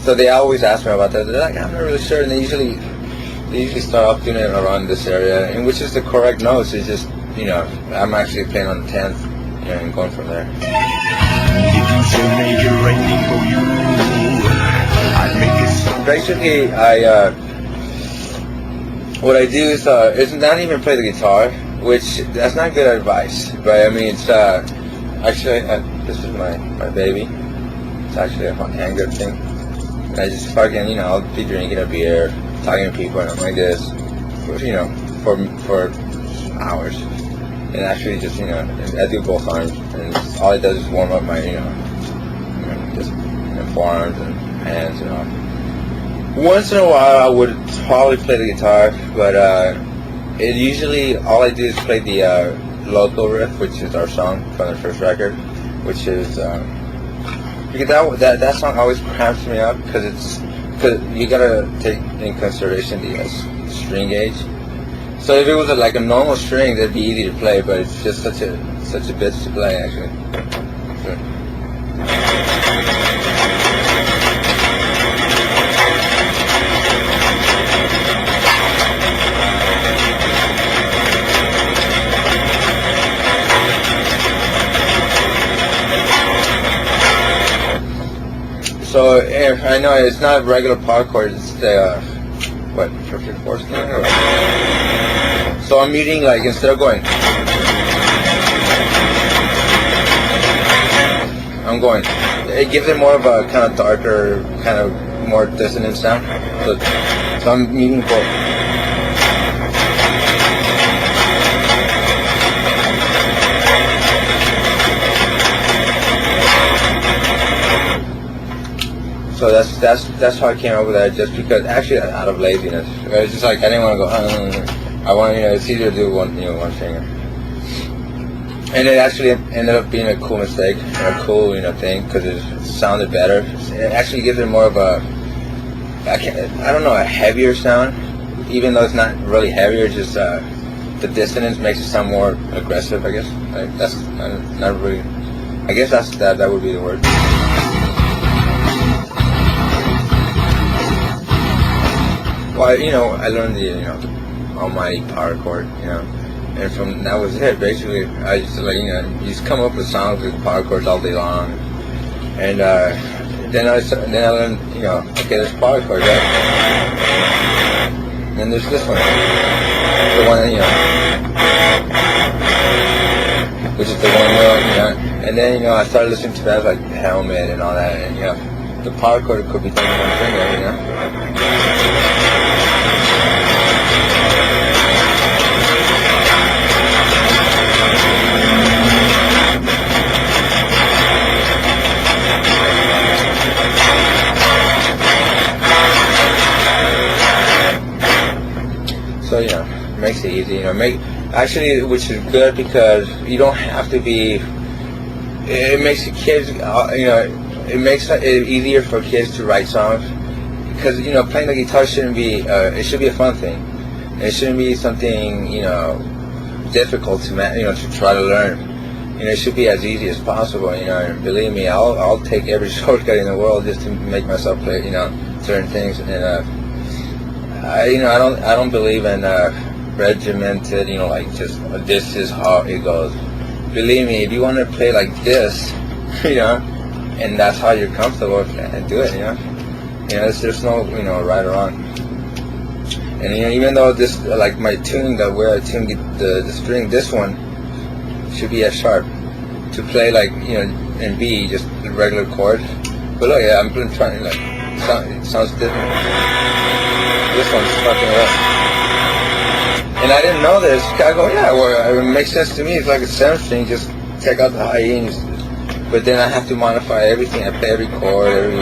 So they always ask me about that. They're like, I'm not really sure, and they usually start off doing it around this area, and which is the correct notes. It's just, I'm actually playing on the 10th, and going from there. Basically, what I do is not even play the guitar, which that's not good advice. But I mean, it's actually this is my baby. It's actually a hand grip thing. And I just fucking I'll be drinking a beer, talking to people, and I'm like this, for hours. And actually, just I do both arms, and all it does is warm up my just forearms and hands and all. Once in a while, I would probably play the guitar, but it usually all I do is play the local riff, which is our song from the first record, which is because that song always cramps me up because you gotta take in consideration the string gauge. So if it was like a normal string, that'd be easy to play, but it's just such a bitch to play actually. So I know it's not regular power chords, it's the perfect fourth thing? So I'm meeting, like, instead of going, I'm going, it gives it more of a kind of darker, kind of more dissonant sound. So I'm meeting for. So that's how I came up with that, just because, actually out of laziness. It's just like I didn't want to go. I want it's easier to do one finger, and it actually ended up being a cool mistake and a cool thing because it sounded better. It actually gives it more of a a heavier sound, even though it's not really heavier. It's just the dissonance makes it sound more aggressive. I guess that's not really. I guess that would be the word. Well, I learned the, almighty power chord, and from that was it. Basically, I just you just come up with songs with power chords all day long, and then I learned, okay, there's power chords, right? And then there's this one, the one, which is the one note, and then I started listening to bands like Helmet and all that, and the power chord could be done with one finger, So makes it easy. Actually, which is good because you don't have to be. It makes the kids. It makes it easier for kids to write songs because playing the guitar shouldn't be. It should be a fun thing. It shouldn't be something difficult to to try to learn. It should be as easy as possible. And believe me, I'll take every shortcut in the world just to make myself play. Certain things and. I don't believe in regimented, like just this is how it goes. Believe me, if you want to play like this, and that's how you're comfortable, and do it, there's no, right or wrong. And even though this, like my tuning, that where I tune the string, this one should be F sharp. To play like in B, just a regular chord. But look, I'm trying it sounds different. This one's fucking rough. And I didn't know this. I go, it makes sense to me. It's like a 7th string, just take out the high E. But then I have to modify everything. I play every chord,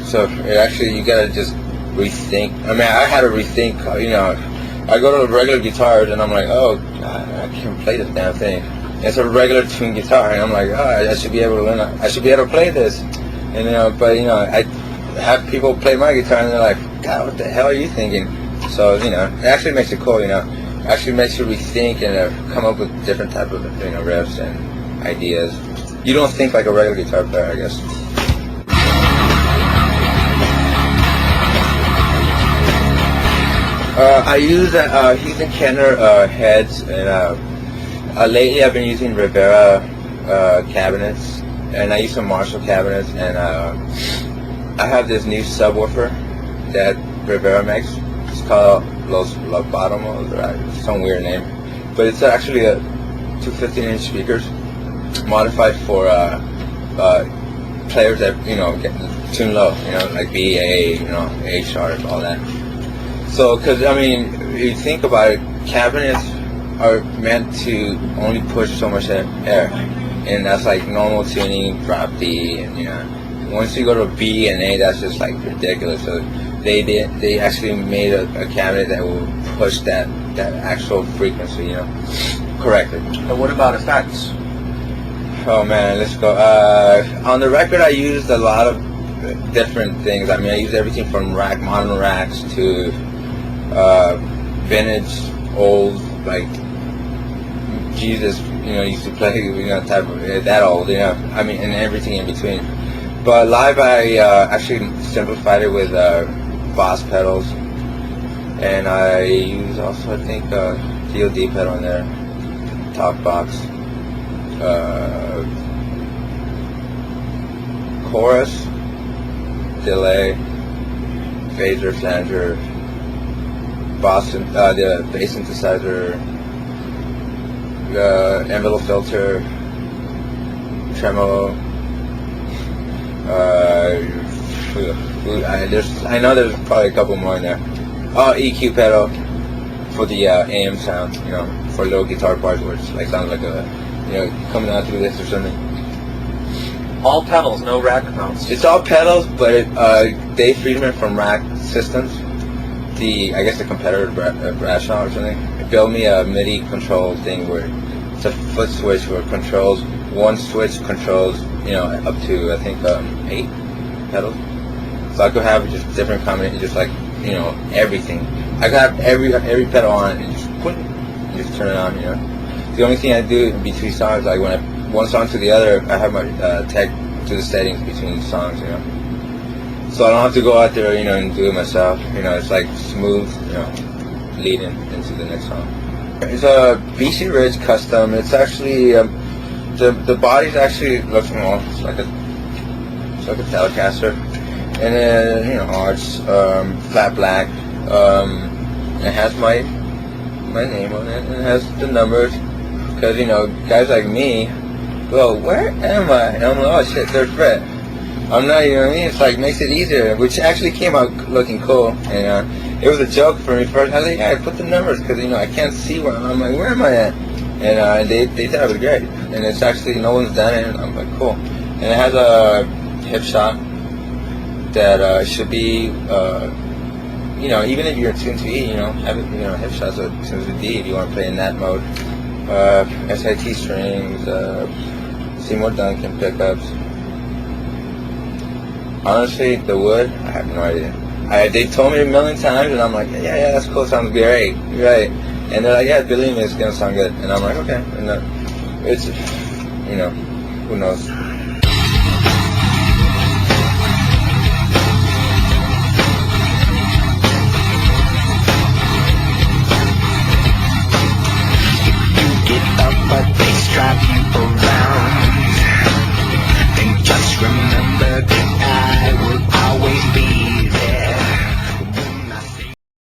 So actually, you gotta just rethink. I mean, I had to rethink. I go to the regular guitars and I'm like, oh God, I can't play this damn thing. It's a regular tuned guitar, and I'm like, I should be able to learn. I should be able to play this. And but I have people play my guitar, and they're like, God, what the hell are you thinking? So it actually makes it cool. It actually makes you rethink and come up with different type of riffs and ideas. You don't think like a regular guitar player, I guess. I use Heath and Kenner heads, and lately I've been using Rivera cabinets, and I use some Marshall cabinets, and I have this new subwoofer that Rivera makes. It's called Los Lobotomos, or some weird name, but it's actually two 15-inch speakers modified for players that get tune low, like B, A, A sharp, all that. So, because you think about it, cabinets are meant to only push so much air, and that's like normal tuning, drop D, and once you go to B and A, that's just like ridiculous. So they actually made a cabinet that will push that actual frequency, correctly. And what about effects? Oh man, let's go. On the record, I used a lot of different things. I used everything from modern racks to vintage, old, like Jesus, used to play, type of that old, and everything in between. But live, I actually simplified it with Boss pedals, and I use also, I think, DOD pedal in there, top box, chorus, delay, phaser, flanger, Boston, the bass synthesizer, envelope filter, tremolo. I know there's probably a couple more in there. Oh, EQ pedal for the AM sound, for little guitar parts where it's like sounds like a, coming out through this or something. All pedals, no rack mounts. It's all pedals, but Dave Friedman from Rack Systems, I guess the competitor Rascon or something, built me a MIDI control thing where it's a foot switch where it controls, one switch controls, up to, I think, 8 pedals. So I could have just different combinations, just like, everything. I could have every pedal on and just turn it on, The only thing I do in between songs, like when one song to the other, I have my tech do the settings between songs, So I don't have to go out there, and do it myself. It's like smooth, leading into the next song. It's a BC Ridge custom. It's actually the body's actually looks more. It's like a Telecaster, and then arch, flat black. It has my name on it, and it has the numbers. Because guys like me, well, where am I? And I'm like, oh shit, 3rd fret. I'm not, It's like makes it easier, which actually came out looking cool. And it was a joke for me first. I was like, yeah, I put the numbers because I can't see where I'm like, where am I at? And they thought it was great. And it's actually no one's done it. And I'm like, cool. And it has a hip shot that should be, even if you're tuned to E, have it, hip shots are tuned to D if you want to play in that mode. SIT strings, Seymour Duncan pickups. Honestly, the wood, I have no idea. They told me a million times, and I'm like, yeah, that's cool, sounds great, you're right. And they're like, yeah, believe me, it's gonna sound good. And I'm like, okay. And it's, who knows.